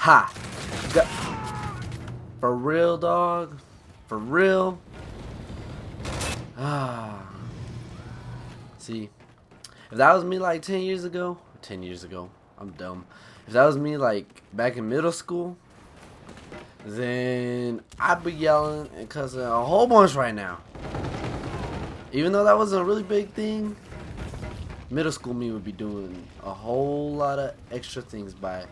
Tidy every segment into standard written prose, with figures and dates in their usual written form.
Ha! For real, dog? For real? Ah. See, if that was me like 10 years ago, 10 years ago, I'm dumb. If that was me like back in middle school, then I'd be yelling and cussing a whole bunch right now. Even though that wasn't a really big thing, middle school me would be doing a whole lot of extra things by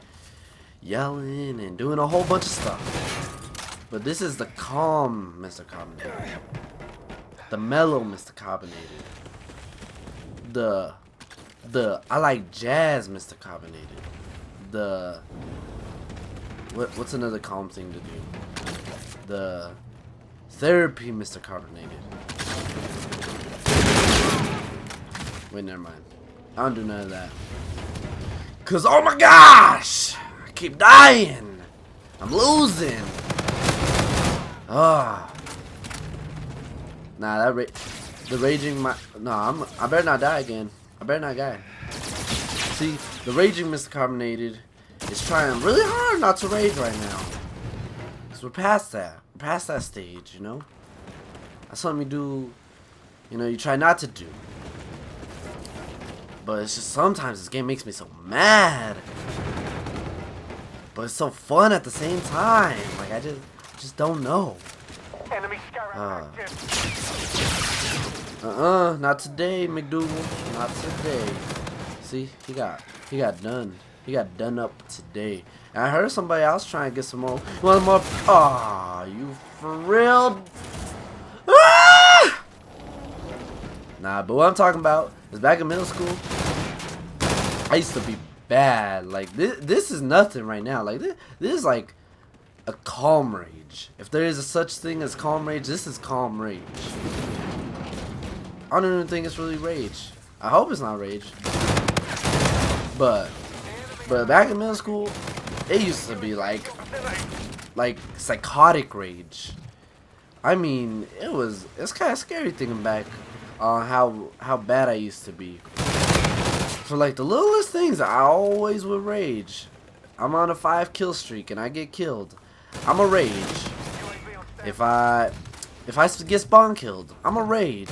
yelling and doing a whole bunch of stuff. But this is the calm Mr. Carbonated. The mellow Mr. Carbonated. The I like jazz Mr. Carbonated. The what's another calm thing to do? The therapy Mr. Carbonated. Wait, never mind. I don't do none of that. Cause oh my gosh! I keep dying! I'm losing! Ah. Nah, the raging I better not die again. I better not die. See, the raging Mr. Carbonated is trying really hard not to rage right now. Cause we're past that. We're past that stage, you know? That's something you do, you know, you try not to do. But it's just sometimes this game makes me so mad. But it's so fun at the same time. Like I just don't know. Enemy Scarab not today, McDougal. Not today. See, he got done. He got done up today. And I heard somebody else trying to get some more. One more. Aw, you for real? Ah! Nah, but what I'm talking about is back in middle school, I used to be bad. Like this is nothing right now. Like this is like a calm rage. If there is a such thing as calm rage, this is calm rage. I don't even think it's really rage. I hope it's not rage. But back in middle school, it used to be like psychotic rage. I mean, it's kind of scary thinking back on how bad I used to be. For like the littlest things, I always would rage. I'm on a 5 kill streak and I get killed. I'm a rage. If I get spawn killed, I'm a rage.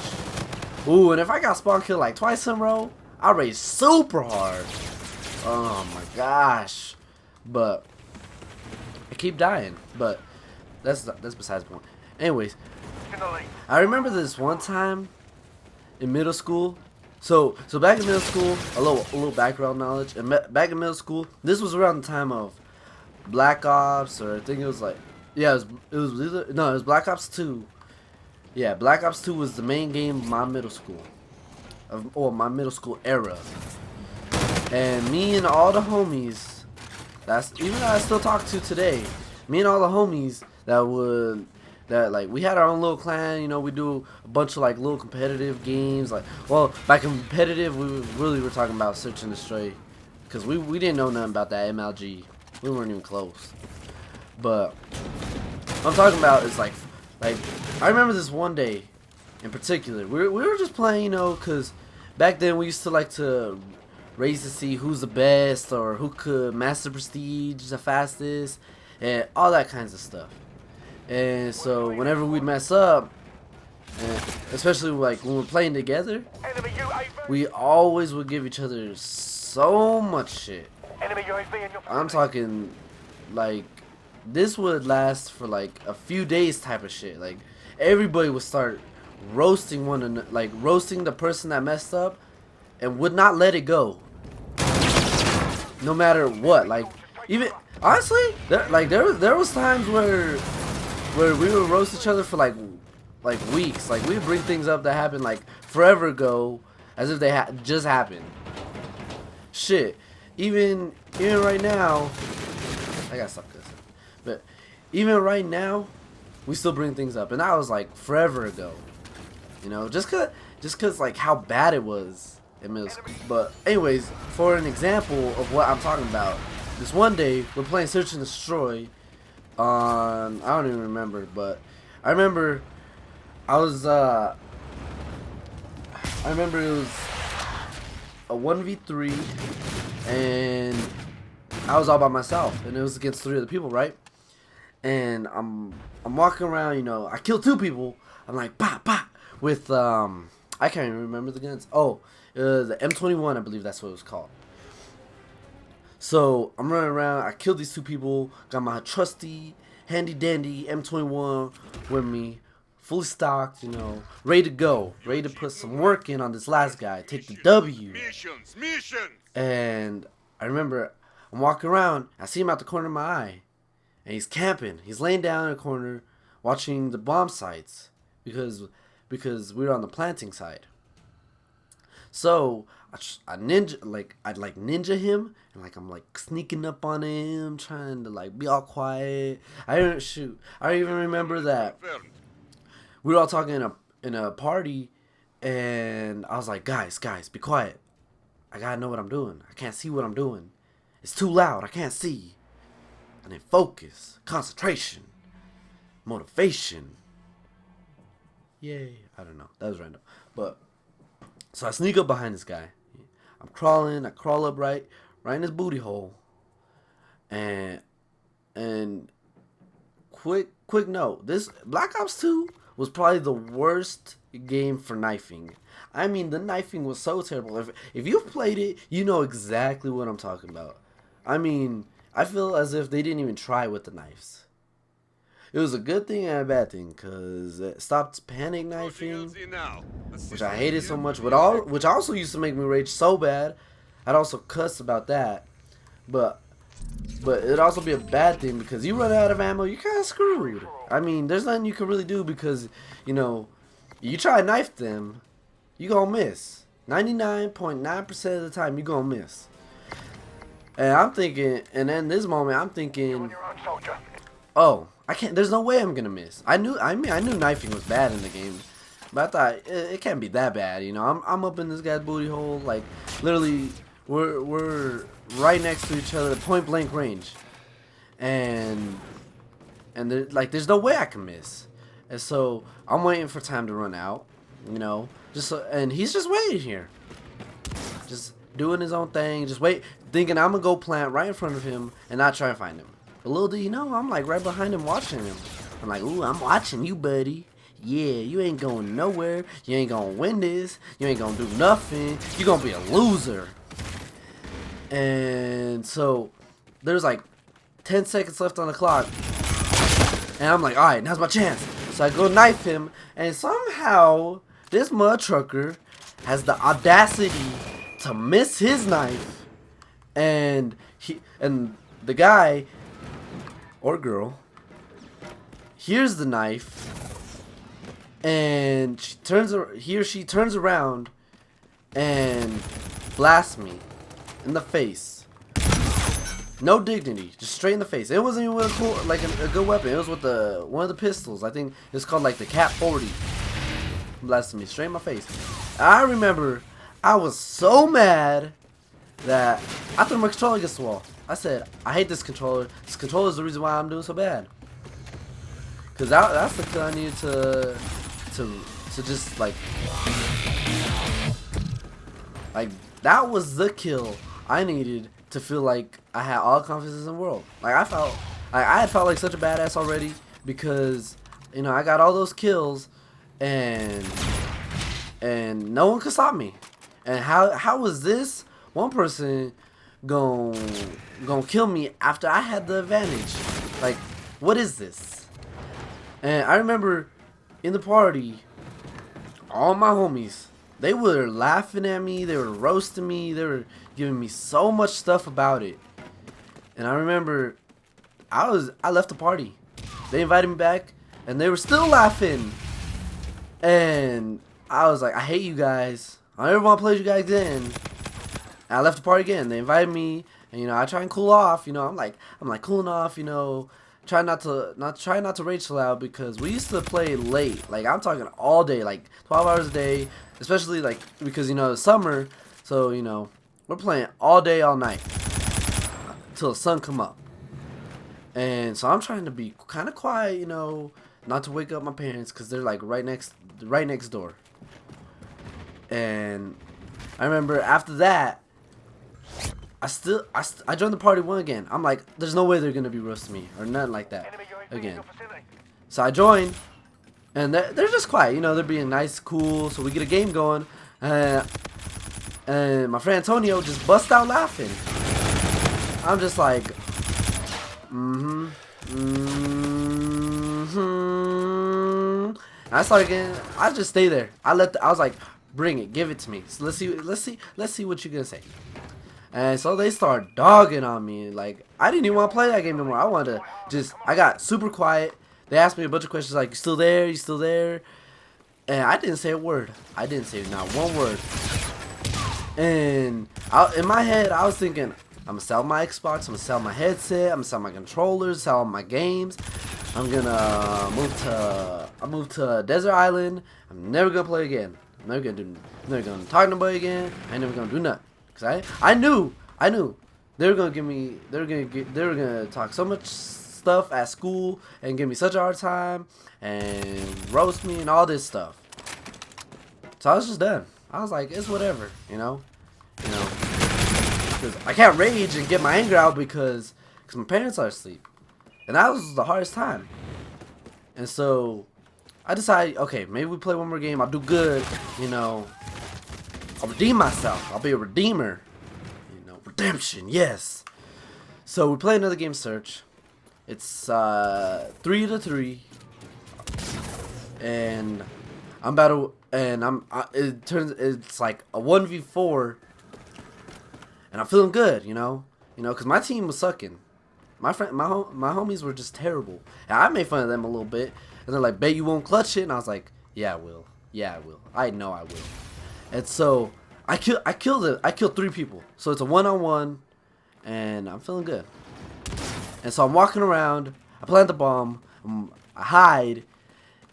Ooh, and if I got spawn killed like twice in a row, I rage super hard. Oh my gosh. But I keep dying. But that's besides the point. Anyways, I remember this one time in middle school. So back in middle school, a little background knowledge. And back in middle school, this was around the time of Black Ops, or I think it was like, yeah, it was Black Ops 2. Yeah, Black Ops 2 was the main game of my middle school, or my middle school era. And me and all the homies, even that I still talk to today, me and all the homies that we had our own little clan, you know, we do a bunch of like little competitive games, like, well, by competitive we were talking about Search and Destroy, because we didn't know nothing about that MLG. We weren't even close. But what I'm talking about is like I remember this one day in particular. We were just playing, you know, because back then we used to like to race to see who's the best or who could master prestige the fastest and all that kinds of stuff. And so whenever we'd mess up, and especially like when we're playing together, we always would give each other so much shit. I'm talking like this would last for like a few days type of shit. Like everybody would start roasting one another, like roasting the person that messed up and would not let it go. No matter what. Like even honestly, there was times where we would roast each other for like weeks. Like we would bring things up that happened like forever ago as if they just happened. Shit. Even right now, I gotta stop this. But even right now, we still bring things up, and that was like forever ago. You know, just cause like how bad it was in middle school. But anyways, for an example of what I'm talking about, this one day we're playing Search and Destroy on, I don't even remember, but I remember it was a 1v3, and I was all by myself, and it was against 3 other people, right? And I'm walking around, you know, I killed 2 people. I'm like, bah, bah, with, I can't even remember the guns. Oh, the M21, I believe that's what it was called. So, I'm running around, I killed these 2 people, got my trusty, handy-dandy M21 with me, fully stocked, you know, ready to go, ready to put some work in on this last guy, take the W. Missions. And I remember, I'm walking around, I see him out the corner of my eye. And he's camping. He's laying down in a corner watching the bomb sites because we were on the planting side. So I'd ninja him, and like I'm like sneaking up on him, trying to like be all quiet. I didn't shoot. I don't even remember that we were all talking in a party, and I was like, guys, be quiet. I gotta know what I'm doing. I can't see what I'm doing. It's too loud. I can't see. And then focus, concentration, motivation. Yay. I don't know. That was random. But, so I sneak up behind this guy. I'm crawling. I crawl up right in his booty hole. And quick note. This Black Ops 2 was probably the worst game for knifing. I mean, the knifing was so terrible. If you've played it, you know exactly what I'm talking about. I mean, I feel as if they didn't even try with the knives. It was a good thing and a bad thing, because it stopped panic knifing, which I hated so much, which also used to make me rage so bad. I'd also cuss about that. But it'd also be a bad thing, because you run out of ammo, you're kind of screwed. I mean, there's nothing you can really do, because, you know, you try to knife them, you gonna miss. 99.9% of the time, you gonna miss. And I'm thinking, and in this moment, I'm thinking, oh, I can't. There's no way I'm gonna miss. I knew knifing was bad in the game, but I thought it can't be that bad. You know, I'm up in this guy's booty hole, like literally, we're right next to each other, point blank range, and there's no way I can miss. And so I'm waiting for time to run out. You know, and he's just waiting here, just doing his own thing, just thinking I'm gonna go plant right in front of him and not try to find him. But little do you know, I'm like right behind him watching him. I'm like, ooh, I'm watching you, buddy. Yeah, you ain't going nowhere. You ain't gonna win this. You ain't gonna do nothing. You gonna be a loser. And so there's like 10 seconds left on the clock. And I'm like, alright, now's my chance. So I go knife him, and somehow this mud trucker has the audacity to miss his knife, and the guy or girl hears the knife, and he or she turns around and blasts me in the face. No dignity, just straight in the face. It wasn't even with a good weapon. It was with one of the pistols. I think it's called like the Cat 40. Blasted me straight in my face. I remember I was so mad that I threw my controller against the wall. I said, I hate this controller. This controller is the reason why I'm doing so bad. Cause that's the kill I needed to just like that was the kill I needed to feel like I had all the confidence in the world. Like I had felt like such a badass already, because you know I got all those kills and no one could stop me. And how was this one person gonna kill me after I had the advantage? Like, what is this? And I remember in the party, all my homies, they were laughing at me, they were roasting me, they were giving me so much stuff about it. And I remember I left the party. They invited me back and they were still laughing. And I was like, I hate you guys. I don't ever want to play with you guys again. And I left the party again. They invited me, and you know, I try and cool off. You know, I'm like cooling off. You know, try not to rage so loud, because we used to play late. Like I'm talking all day, like 12 hours a day. Especially like because you know it's summer, so you know we're playing all day, all night till the sun come up. And so I'm trying to be kind of quiet, you know, not to wake up my parents, because they're like right next door. And I remember after that, I joined the party one again. I'm like, there's no way they're gonna be roasting me or nothing like that Enemy UAV in again. your vicinity. So I joined, and they're just quiet. You know, they're being nice, cool. So we get a game going, and my friend Antonio just busts out laughing. I'm just like, I started getting. I just stay there. I was like, bring it, give it to me. So let's see what you're gonna say. And so they start dogging on me. Like, I didn't even want to play that game anymore. I wanted to I got super quiet. They asked me a bunch of questions like, you still there? You still there? And I didn't say a word. I didn't say not one word. And in my head, I was thinking, I'm going to sell my Xbox. I'm going to sell my headset. I'm going to sell my controllers, sell my games. I'm going to move to a desert island. I'm never going to play again. I'm never going to talk to nobody again. I ain't never going to do nothing. Cause I knew they were gonna gonna talk so much stuff at school and give me such a hard time and roast me and all this stuff. So I was just done. I was like, it's whatever, you know. Cause I can't rage and get my anger out because my parents are asleep, and that was the hardest time. And so I decided, okay, maybe we play one more game. I'll do good, you know. I'll redeem myself. I'll be a redeemer. You know, redemption, yes. So we play another game, Search. It's 3-3, and it's like a 1v4, and I'm feeling good, you know, cause my team was sucking. My homies were just terrible, and I made fun of them a little bit, and they're like, "Bet you won't clutch it," and I was like, "Yeah, I will. Yeah, I will. I know I will." And so I killed 3 people. So it's a 1-on-1, and I'm feeling good. And so I'm walking around. I plant the bomb. I hide,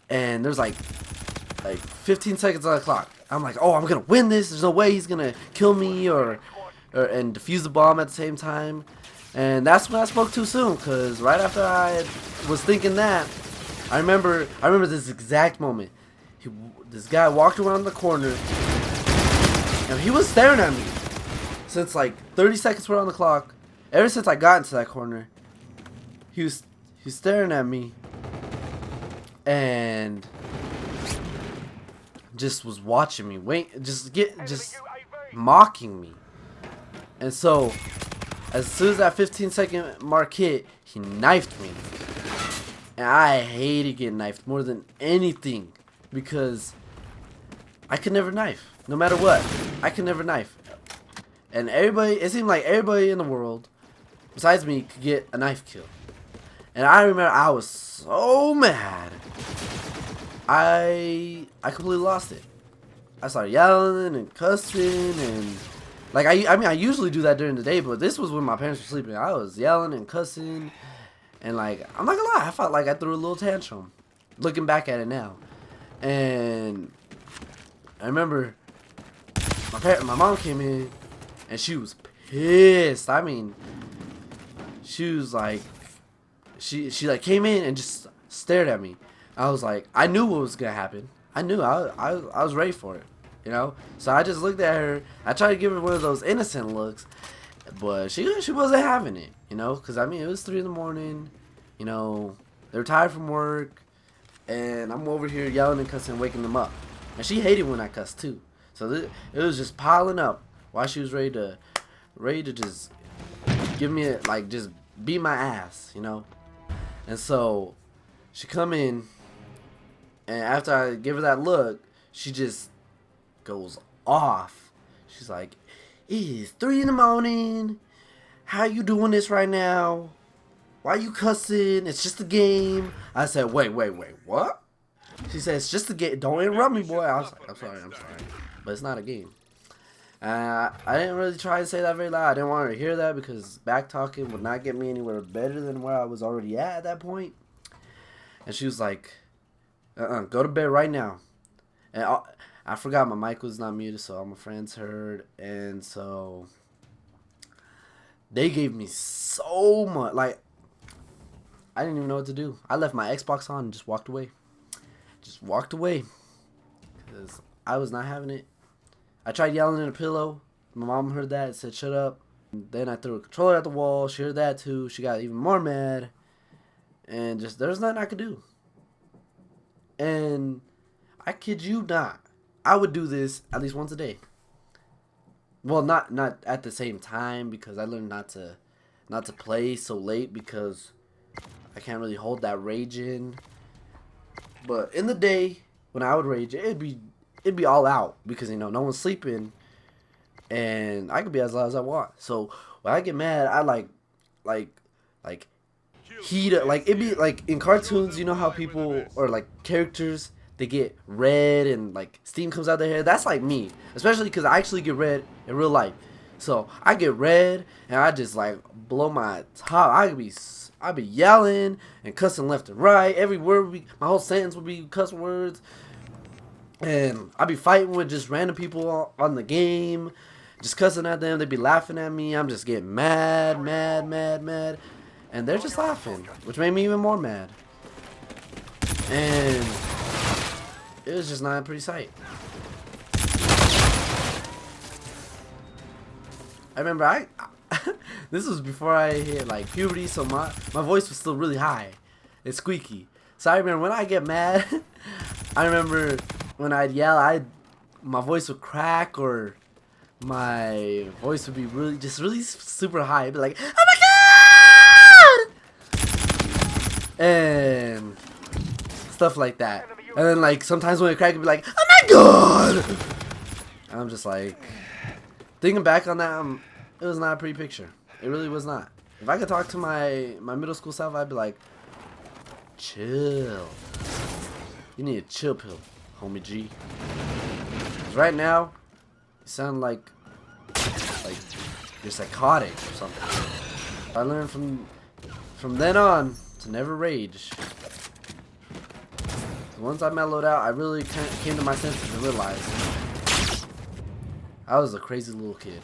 and there's like 15 seconds on the clock. I'm like, oh, I'm gonna win this. There's no way he's gonna kill me and defuse the bomb at the same time. And that's when I spoke too soon, cause right after I was thinking that, I remember this exact moment. This guy walked around the corner, and he was staring at me since like 30 seconds were on the clock. Ever since I got into that corner, he was staring at me and just was watching me, just mocking me. And so, as soon as that 15-second mark hit, he knifed me, and I hated getting knifed more than anything because I could never knife. No matter what, I could never knife. And it seemed like everybody in the world, besides me, could get a knife kill. And I remember I was so mad. I completely lost it. I started yelling and cussing and like I usually do that during the day, but this was when my parents were sleeping. I was yelling and cussing, and like, I'm not gonna lie, I felt like I threw a little tantrum. Looking back at it now, and I remember my mom came in, and she was pissed. I mean, she was like, she like came in and just stared at me. I was like, I knew what was gonna happen. I knew I was ready for it, you know. So I just looked at her. I tried to give her one of those innocent looks, but she wasn't having it, you know. Cause I mean, it was 3 in the morning, you know. They were tired from work, and I'm over here yelling and cussing, waking them up. And she hated when I cussed too. So it was just piling up while she was ready to just give me just beat my ass, you know. And so she come in, and after I give her that look, she just goes off. She's like, "It is 3 in the morning. How you doing this right now? Why you cussing? It's just a game." I said, wait, what? She said, "It's just a game. Don't interrupt me, boy." I was like, I'm sorry. But it's not a game. I didn't really try to say that very loud. I didn't want her to hear that because back talking would not get me anywhere better than where I was already at that point. And she was like, go to bed right now. And I forgot my mic was not muted, so all my friends heard. And so they gave me so much. Like, I didn't even know what to do. I left my Xbox on and just walked away. Because I was not having it. I tried yelling in a pillow. My mom heard that and said, "Shut up." Then I threw a controller at the wall. She heard that too. She got even more mad. And just, there's nothing I could do. And I kid you not, I would do this at least once a day. Well, not at the same time, because I learned not to play so late because I can't really hold that rage in. But in the day when I would rage, it'd be all out because, you know, no one's sleeping and I could be as loud as I want. So when I get mad, I like heat up. Like, it'd be like in cartoons, you know how people or like characters, they get red and like steam comes out their hair. That's like me, especially because I actually get red in real life. So I get red and I just like blow my top. I'd be yelling and cussing left and right. Every word would be, my whole sentence would be cuss words. And I'd be fighting with just random people on the game, just cussing at them. They'd be laughing at me. I'm just getting mad. And they're just laughing, which made me even more mad. And it was just not a pretty sight. I remember this was before I hit like puberty, so my voice was still really high and squeaky. So I remember when I get mad, I remember when I'd yell, my voice would crack, or my voice would be really super high. It'd be like, oh my god! And stuff like that. And then like sometimes when it cracked, it'd be like, oh my god! And I'm just like, thinking back on that, it was not a pretty picture. It really was not. If I could talk to my middle school self, I'd be like, chill. You need a chill pill, homie G. 'Cause right now, you sound like you're psychotic or something. I learned from then on to never rage. Once I mellowed out, I really came to my senses and realized I was a crazy little kid.